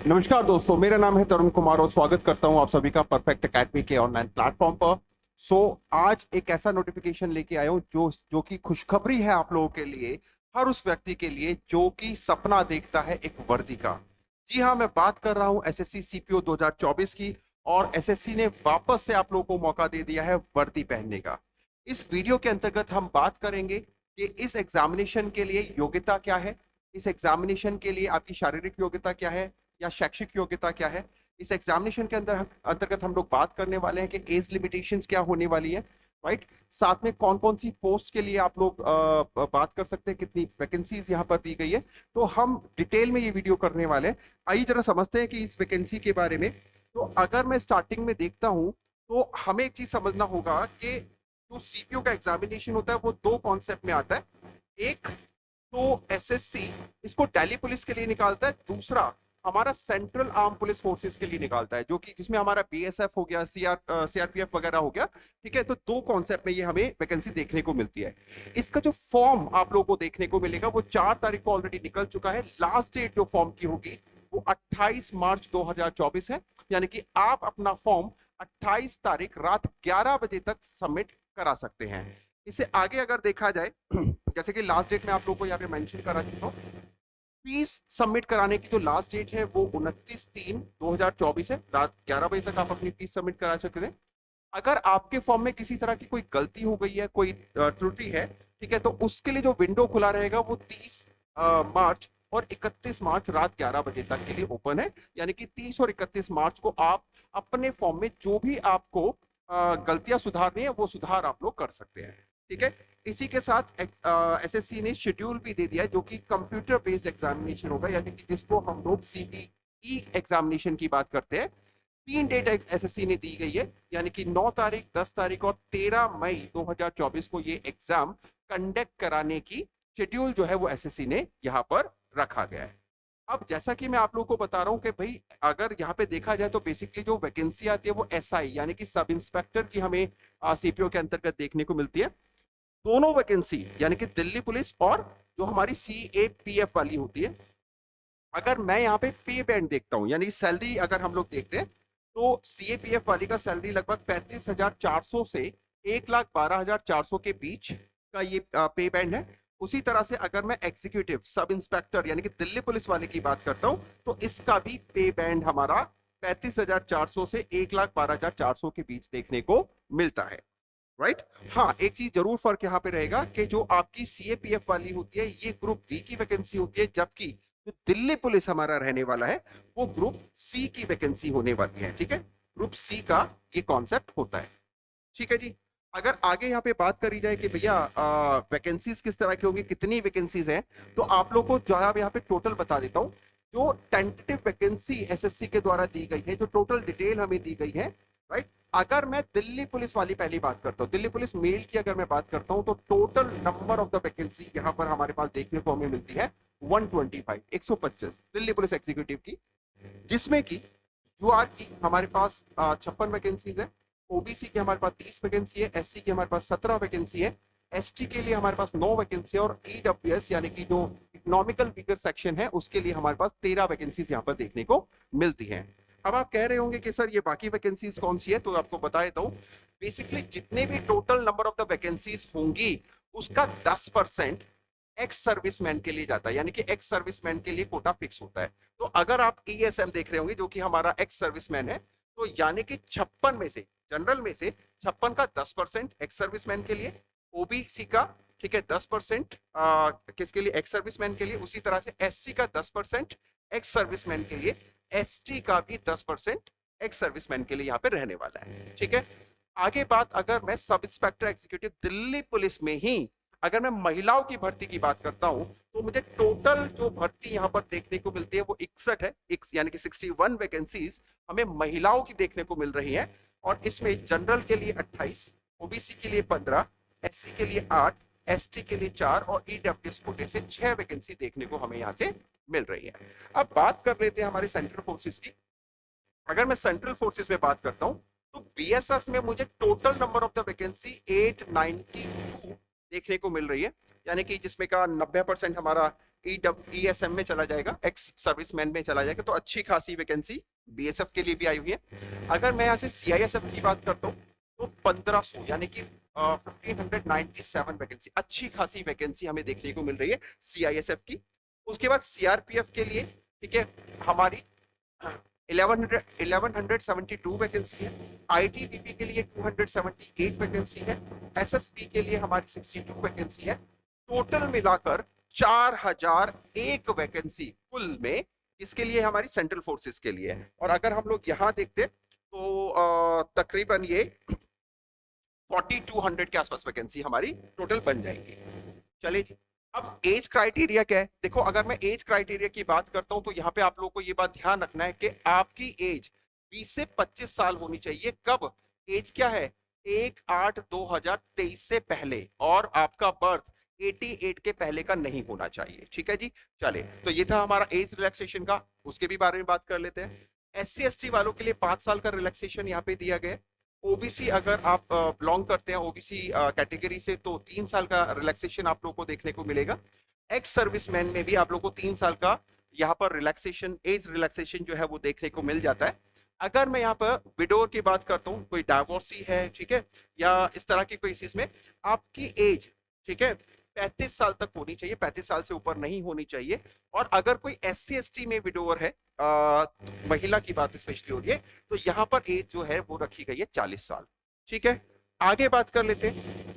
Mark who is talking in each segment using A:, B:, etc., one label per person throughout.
A: नमस्कार दोस्तों, मेरा नाम है तरुण कुमार और स्वागत करता हूं आप सभी का परफेक्ट एकेडमी के ऑनलाइन प्लेटफॉर्म पर। आज एक ऐसा नोटिफिकेशन लेके आया हूं जो जो कि खुशखबरी है आप लोगों के लिए, हर उस व्यक्ति के लिए जो कि सपना देखता है एक वर्दी का। जी हाँ, मैं बात कर रहा हूं एसएससी सीपीओ 2024 की। और एसएससी ने वापस से आप लोगों को मौका दे दिया है वर्दी पहनने का। इस वीडियो के अंतर्गत हम बात करेंगे कि इस एग्जामिनेशन के लिए योग्यता क्या है, इस एग्जामिनेशन के लिए आपकी शारीरिक योग्यता क्या है या शैक्षिक योग्यता क्या है। इस एग्जामिनेशन के अंतर्गत हम लोग बात करने वाले हैं कि एज लिमिटेशंस क्या होने वाली है, राइट। साथ में कौन कौन सी पोस्ट के लिए आप लोग बात कर सकते हैं, कितनी वैकेंसीज यहाँ पर दी गई है। तो हम डिटेल में ये वीडियो करने वाले हैं। आइए जरा समझते हैं कि इस वैकेंसी के बारे में। तो अगर मैं स्टार्टिंग में देखता हूँ तो हमें एक चीज समझना होगा कि जो सीपीओ का एग्जामिनेशन होता है वो दो कॉन्सेप्ट में आता है। एक तो एसएससी इसको दिल्ली पुलिस के लिए निकालता है, दूसरा हमारा सेंट्रल आर्म पुलिस फोर्सेस के लिए निकालता है, जो कि जिसमें हमारा बीएसएफ हो गया, सीआरपीएफ वगैरह हो गया। ठीक है, तो दो कॉन्सेप्ट में ये हमें वैकेंसी देखने को मिलती है। इसका जो फॉर्म आप लोगों को देखने को मिलेगा वो 4 तारीख को ऑलरेडी निकल चुका है। लास्ट डेट जो फॉर्म की होगी वो 28 मार्च 2024 है। यानी कि आप अपना फॉर्म 28 तारीख रात 11 बजे तक सबमिट करा सकते हैं। इससे आगे अगर देखा जाए जैसे कि लास्ट डेट में आप लोगों को यहाँ पे मेंशन करा चुका हूँ। फीस सबमिट कराने की जो लास्ट डेट है वो 29/3/2024 है। रात 11 बजे तक आप अपनी फीस सबमिट करा सकते हैं। अगर आपके फॉर्म में किसी तरह की कोई गलती हो गई है, कोई त्रुटि है, ठीक है, तो उसके लिए जो विंडो खुला रहेगा वो 30 मार्च और 31 मार्च रात 11 बजे तक के लिए ओपन है। यानी कि 30 और 31 मार्च को आप अपने फॉर्म में जो भी आपको गलतियां सुधारनी है वो सुधार आप लोग कर सकते हैं। ठीक है, इसी के साथ एसएससी ने शेड्यूल भी दे दिया है जो कि कंप्यूटर बेस्ड एग्जामिनेशन होगा, यानी कि जिसको हम लोग सीपीई एग्जामिनेशन की बात करते हैं। 3 डेट एसएससी ने दी गई है, यानी कि 9 तारीख, 10 तारीख और 13 मई 2024 को ये एग्जाम कंडक्ट कराने की शेड्यूल जो है वो एसएससी ने यहाँ पर रखा गया है। अब जैसा कि मैं आप लोगों को बता रहा हूं कि भाई अगर यहाँ पे देखा जाए तो बेसिकली जो वैकेंसी आती है वो एसआई यानी कि सब इंस्पेक्टर की हमें सीपीओ के अंतर्गत देखने को मिलती है। दोनों वैकेंसी यानी कि दिल्ली पुलिस और जो हमारी सीएपीएफ वाली होती है, अगर मैं यहाँ पे पे बैंड देखता हूँ यानी सैलरी अगर हम लोग देखते हैं तो सीएपीएफ वाली का सैलरी लगभग 35,400 से 1,12,400 के बीच का ये पे बैंड है। उसी तरह से अगर मैं एग्जीक्यूटिव सब इंस्पेक्टर यानी कि दिल्ली पुलिस वाले की बात करता हूँ तो इसका भी पे बैंड हमारा 35,400 से 1,12,400 के बीच देखने को मिलता है, राइट। हाँ, एक चीज जरूर फर्क यहाँ पे रहेगा कि जो आपकी सीएपीएफ वाली होती है ये ग्रुप बी की वैकेंसी होती है, जबकि जो दिल्ली पुलिस हमारा रहने वाला है वो ग्रुप सी की वैकेंसी होने वाली है। ठीक है, ग्रुप सी का ये कॉन्सेप्ट होता है। ठीक है जी। अगर आगे यहाँ पे बात करी जाए कि भैया वैकेंसीज किस तरह की होगी, कितनी वैकेंसीज हैं, तो आप लोग को जो है यहाँ पे टोटल बता देता हूँ। जो टेंटेटिव वैकेंसी एसएससी के द्वारा दी गई है, जो टोटल डिटेल हमें दी गई है, राइट। अगर मैं दिल्ली पुलिस वाली पहली बात करता हूँ, दिल्ली पुलिस मेल की अगर मैं बात करता हूँ तो total number of the vacancy यहाँ पर हमारे पास देखने को हमें मिलती है 125 125 दिल्ली पुलिस एग्जीक्यूटिव की, जिसमें की यूआर की हमारे पास 56 वैकेंसीज है, ओबीसी की हमारे पास 30 वैकेंसी है, एससी की हमारे पास 17 वैकेंसी है, एसटी के लिए हमारे पास 9 वैकेंसी है और ईडब्ल्यूएस यानी कि जो इकोनॉमिकल वीकर सेक्शन है उसके लिए हमारे पास 13 वैकेंसीज यहाँ पर देखने को मिलती हैं। अब आप कह रहे होंगे कि सर ये बाकी वैकेंसीज कौन सी है, तो आपको बता देता हूँ। बेसिकली जितने भी total number of the vacancies होंगी उसका 10% एक्स सर्विसमैन के लिए जाता है, यानी कि एक्स सर्विसमैन के लिए कोटा फिक्स होता है। तो अगर आप ईएसएम देख रहे होंगे जो कि हमारा एक्स सर्विसमैन है, तो यानी कि 56 में से, जनरल में से 56 का 10% एक्स सर्विसमैन के लिए, ओबीसी का, ठीक है, 10% किसके लिए, एक्स सर्विसमैन के लिए, उसी तरह से एससी का 10% एक्स सर्विसमैन के लिए, एसटी का भी 10% एक्स सर्विसमैन के लिए यहाँ पे रहने वाला है। ठीक है, आगे बात अगर मैं sub inspector executive Delhi police में ही अगर मैं महिलाओं की भर्ती की बात करता हूं तो मुझे टोटल जो भर्ती यहां पर देखने को मिलती है वो 61 है, यानी कि 61 वैकेंसीज हमें महिलाओं की देखने को मिल रही हैं। और इसमें जनरल के लिए 28, ओबीसी के लिए 15, एससी के लिए 8, एसटी के लिए 4 और ईडब्ल्यूएस कोटे से 6 वैकेंसी देखने को हमें यहाँ से मिल रही है। अब बात कर लेते हैं हमारे सेंट्रल फोर्सेस की। अगर मैं सेंट्रल फोर्सेस में बात करता हूं तो बीएसएफ में मुझे total number of the vacancy 892 देखने को मिल रही है, यानी कि जिसमें का 90% हमारा ESM में चला जाएगा, एक्स सर्विसमैन में चला जाएगा, तो अच्छी खासी वैकेंसी BSF के लिए भी आई हुई है। अगर मैं यहाँ से CISF की बात करता हूँ तो 1500 यानी कि 1597 वैकेंसी, अच्छी खासी वैकेंसी हमें देखने को मिल रही है CISF की। उसके बाद CRPF के लिए, ठीक है, हमारी 1172 वैकेंसी है। ITBP के लिए 278 वैकेंसी है। SSB के लिए हमारी 62 वैकेंसी है। टोटल मिलाकर 4001 वैकेंसी कुल में इसके लिए हमारी सेंट्रल फोर्सेस के लिए है। और अगर हम लोग यहाँ देखते तो तकरीबन ये 4200 के आसपास वैकेंसी हमारी टोटल बन जाएंगी। चलिए जी, अब एज क्राइटेरिया क्या है? देखो, अगर मैं एज क्राइटेरिया की बात करता हूं तो यहाँ पे आप लोगों को ये बात ध्यान रखना है कि आपकी एज 20 से 25 साल होनी चाहिए। कब? एज क्या है? 1/8/2023 से पहले, और आपका बर्थ 88 के पहले का नहीं होना चाहिए। ठीक है जी, चले, तो ये था हमारा एज रिलैक्सेशन का, उसके भी बारे में बात कर लेते हैं। SC ST वालों के लिए 5 साल का रिलैक्सेशन यहाँ पे दिया गया है। ओबीसी अगर आप बिलोंग करते हैं ओबीसी कैटेगरी से तो 3 साल का रिलैक्सेशन आप लोग को देखने को मिलेगा। एक्स सर्विसमैन में भी आप लोग को 3 साल का यहाँ पर रिलैक्सेशन, एज रिलैक्सेशन जो है वो देखने को मिल जाता है। अगर मैं यहाँ पर विडोर की बात करता हूँ, कोई डाइवोर्सी है, ठीक है, या इस तरह की कोई चीज में आपकी एज, ठीक है, 35 साल तक होनी चाहिए, 35 साल से ऊपर नहीं होनी चाहिए। और अगर कोई SC ST में विडोवर है, महिला की बात स्पेशली हो रही है, तो यहाँ पर एज जो है वो रखी गई है 40 साल। ठीक है, आगे बात कर लेते हैं।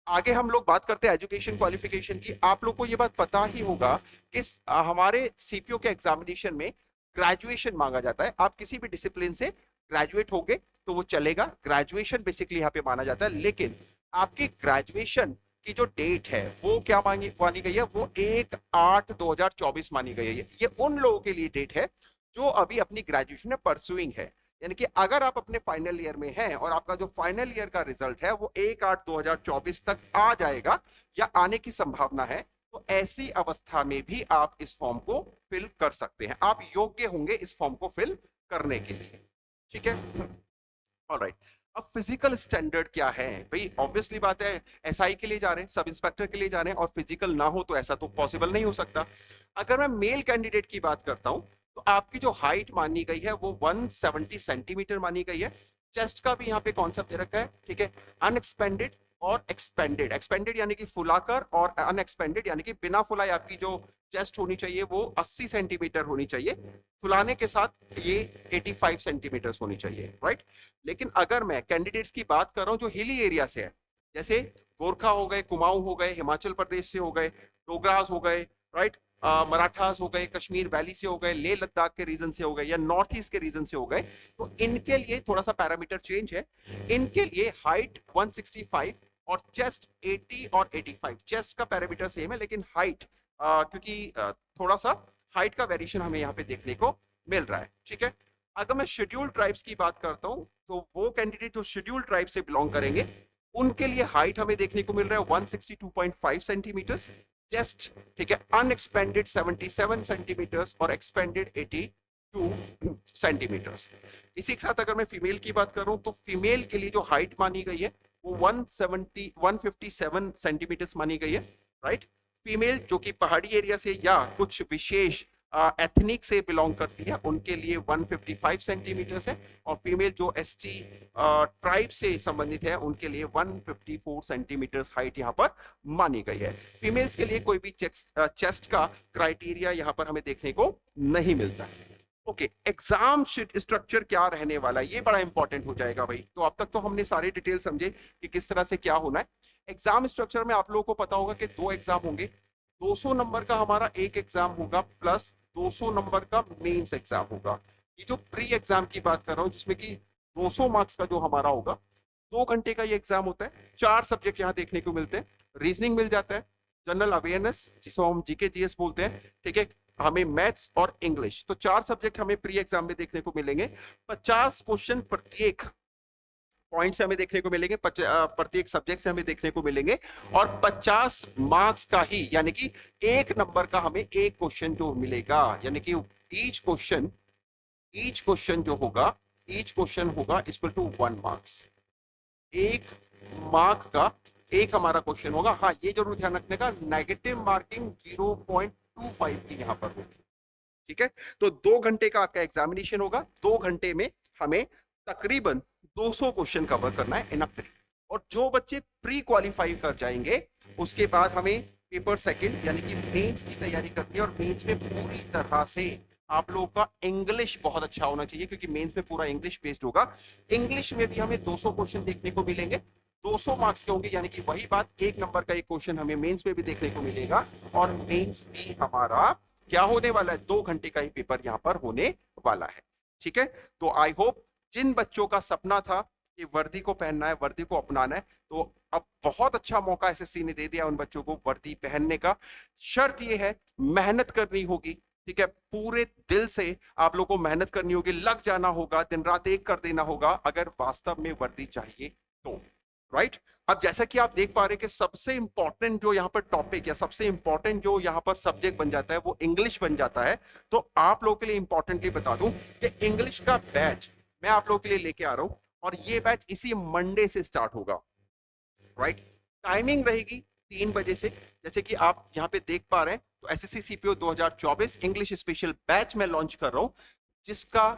A: आगे हम लोग बात करते हैं एजुकेशन क्वालिफिकेशन की। आप लोग को ये बात पता ही होगा कि हमारे CPO के एग्जामिनेशन में ग्रेजुएशन मांगा जाता है। आप किसी भी डिसिप्लिन से ग्रेजुएट होगे तो वो चलेगा, ग्रेजुएशन बेसिकली यहाँ पे माना जाता है। लेकिन आपकी ग्रेजुएशन की जो डेट है वो क्या मानी गई है? वो 1/8/2024 मानी गई है। ये उन लोगों के लिए डेट है जो अभी अपनी ग्रेजुएशन में परसुइंग है। यानी कि अगर आप अपने फाइनल ईयर में हैं और आपका जो फाइनल ईयर का रिजल्ट है वो 1/8/2024 तक आ जाएगा या आने की संभावना है, तो ऐसी अवस्था में भी आप इस फॉर्म को फिल कर सकते हैं। आप योग्य होंगे इस फॉर्म को फिल करने के लिए। ठीक है, ऑलराइट। अब फिजिकल स्टैंडर्ड क्या है भाई? ऑब्वियसली बात है, SI के लिए जा रहे हैं, सब इंस्पेक्टर के लिए जा रहे हैं, और फिजिकल ना हो तो ऐसा तो पॉसिबल नहीं हो सकता। अगर मैं मेल कैंडिडेट की बात करता हूं तो आपकी जो हाइट मानी गई है वो 170 सेंटीमीटर मानी गई है। चेस्ट का भी यहाँ पे कॉन्सेप्ट दे रखा है, ठीक है, अनएक्सपेंडेड और एक्सपेंडेड। एक्सपेंडेड यानी कि फुलाकर, और अनएक्सपेंडेड यानी कि बिना फुलाए आपकी जो चेस्ट होनी चाहिए वो 80 सेंटीमीटर होनी चाहिए, फुलाने के साथ ये 85 सेंटीमीटर होनी चाहिए, राइट। लेकिन अगर मैं कैंडिडेट्स की बात कर रहा हूँ जो हिली एरिया से है, जैसे गोरखा हो गए, कुमाऊं हो गए, हिमाचल प्रदेश से हो गए, डोगरास हो गए, राइट, मराठास हो गए, कश्मीर वैली से हो गए, लेह लद्दाख के रीजन से हो गए, या नॉर्थ ईस्ट के रीजन से हो गए, तो इनके लिए थोड़ा सा पैरामीटर चेंज है। इनके लिए हाइट 165 और चेस्ट 80 और 85। चेस्ट का पैरामीटर सेम है लेकिन हाइट क्योंकि थोड़ा सा हाइट का वेरिएशन हमें यहाँ पे देखने को मिल रहा है। ठीक है, अगर मैं शेड्यूल्ड ट्राइब्स की बात करता हूँ तो वो कैंडिडेट जो शेड्यूल्ड ट्राइब से बिलोंग करेंगे उनके लिए हाइट हमें देखने को मिल रहा है 162.5 सेंटीमीटर चेस्ट, ठीक है, अनएक्सपेंडेड 77 सेंटीमीटर्स और एक्सपेंडेड 82 सेंटीमीटर्स। इसी के साथ अगर मैं फीमेल की बात करूं तो फीमेल के लिए जो हाइट मानी गई है वो 157 सेंटीमीटर्स मानी गई है, राइट। फीमेल जो कि पहाड़ी एरिया से या कुछ विशेष एथनिक से बिलोंग करती है उनके लिए 155 सेंटीमीटर्स है, और फीमेल जो ST ट्राइब से संबंधित है उनके लिए 154 सेंटीमीटर्स हाइट यहाँ पर मानी गई है। फीमेल्स के लिए कोई भी चेस्ट का क्राइटेरिया यहाँ पर हमें देखने को नहीं मिलता है। ओके, एग्जाम शीट स्ट्रक्चर क्या रहने वाला है ये बड़ा इंपॉर्टेंट हो जाएगा भाई। तो अब तक तो हमने सारे डिटेल समझे कि किस तरह से क्या होना है। एग्जाम स्ट्रक्चर में आप लोगों को पता होगा कि 2 एग्जाम होंगे, 200 नंबर का हमारा एक एग्जाम होगा प्लस 200 नंबर का मेंस एग्जाम होगा। ये जो प्री एग्जाम की बात कर रहा हूँ जिसमें कि 200 मार्क्स का जो हमारा होगा, 2 घंटे का ये एग्जाम होता है। 4 सब्जेक्ट यहाँ देखने को मिलते हैं, रीजनिंग मिल जाता है, जनरल अवेयरनेस जिसको हम GK GS बोलते हैं, ठीक है, हमें मैथ्स और इंग्लिश, तो 4 सब्जेक्ट हमें प्री एग्जाम में देखने को मिलेंगे। 50 क्वेश्चन प्रत्येक पॉइंट से हमें देखने को मिलेंगे, प्रत्येक सब्जेक्ट से हमें देखने को मिलेंगे, और 50 मार्क्स का ही यानी कि 1 नंबर का हमें एक क्वेश्चन जो मिलेगा, यानी कि ईच क्वेश्चन जो होगा, ईच क्वेश्चन होगा इक्वल टू 1 मार्क्स। 1 मार्क का एक हमारा क्वेश्चन होगा। हाँ, ये जरूर ध्यान रखने का, नेगेटिव मार्किंग 0.25 की यहाँ पर होगी। ठीक है, तो 2 घंटे का आपका एग्जामिनेशन होगा। 2 घंटे में हमें तकरीबन 200 क्वेश्चन कवर करना है इन अ पीरियड। और जो बच्चे प्री क्वालिफाई कर जाएंगे उसके बाद हमें पेपर सेकंड यानी कि मेंस की तैयारी करनी है। और मेंस में पूरी तरह से आप लोगों का इंग्लिश बहुत अच्छा होना चाहिए, क्योंकि मेंस में पूरा इंग्लिश बेस्ड होगा। इंग्लिश में भी हमें 200 क्वेश्चन देखने को मिलेंगे, 200 मार्क्स के होंगे, यानी कि वही बात, 1 नंबर का एक क्वेश्चन हमें मेंस में भी देखने को मिलेगा। और मेंस भी हमारा क्या होने वाला है, 2 घंटे का ही पेपर यहां पर होने वाला है। ठीक है, तो आई होप जिन बच्चों का सपना था कि वर्दी को पहनना है, वर्दी को अपनाना है, तो अब बहुत अच्छा मौका एसएससी ने दे दिया उन बच्चों को वर्दी पहनने का। शर्त यह है, मेहनत करनी होगी। ठीक है, पूरे दिल से आप लोगों को मेहनत करनी होगी, लग जाना होगा, दिन रात एक कर देना होगा अगर वास्तव में वर्दी चाहिए तो। राइट, अब जैसा कि आप देख पा रहे हैं कि सबसे इंपॉर्टेंट जो यहाँ पर टॉपिक या सबसे इंपॉर्टेंट जो यहाँ पर सब्जेक्ट बन जाता है वो इंग्लिश बन जाता है। तो आप लोगों के लिए इंपॉर्टेंटली बता दूं कि इंग्लिश का बैच मैं आप लोगों के लिए लेके आ रहा हूं, और ये बैच इसी मंडे से स्टार्ट होगा। राइट, टाइमिंग रहेगी 3 बजे से। जैसे कि आप यहाँ पे देख पा रहे हैं, तो SSC CPO 2024 English special batch में लॉन्च कर रहा हूं, जिसका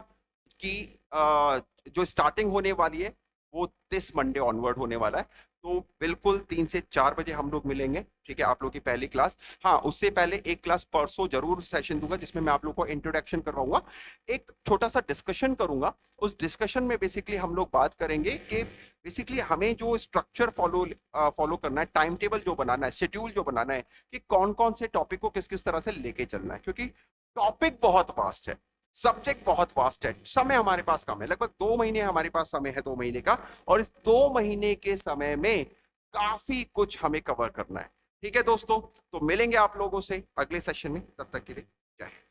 A: की जो स्टार्टिंग होने वाली है वो दिस मंडे ऑनवर्ड होने वाला है। तो बिल्कुल 3 से 4 बजे हम लोग मिलेंगे। ठीक है, आप लोग की पहली क्लास। हाँ, उससे पहले एक क्लास परसों जरूर सेशन दूंगा, जिसमें मैं आप लोग को इंट्रोडक्शन करवाऊंगा, एक छोटा सा डिस्कशन करूंगा। उस डिस्कशन में बेसिकली हम लोग बात करेंगे कि बेसिकली हमें जो स्ट्रक्चर फॉलो करना है, टाइम टेबल जो बनाना है, शेड्यूल जो बनाना है, कि कौन कौन से टॉपिक को किस किस तरह से लेके चलना है। क्योंकि टॉपिक बहुत वास्ट है, सब्जेक्ट बहुत वास्ट है, समय हमारे पास कम है, लगभग 2 महीने हमारे पास समय है, 2 महीने का। और इस 2 महीने के समय में काफी कुछ हमें कवर करना है। ठीक है दोस्तों, तो मिलेंगे आप लोगों से अगले सेशन में, तब तक के लिए जय हिंद।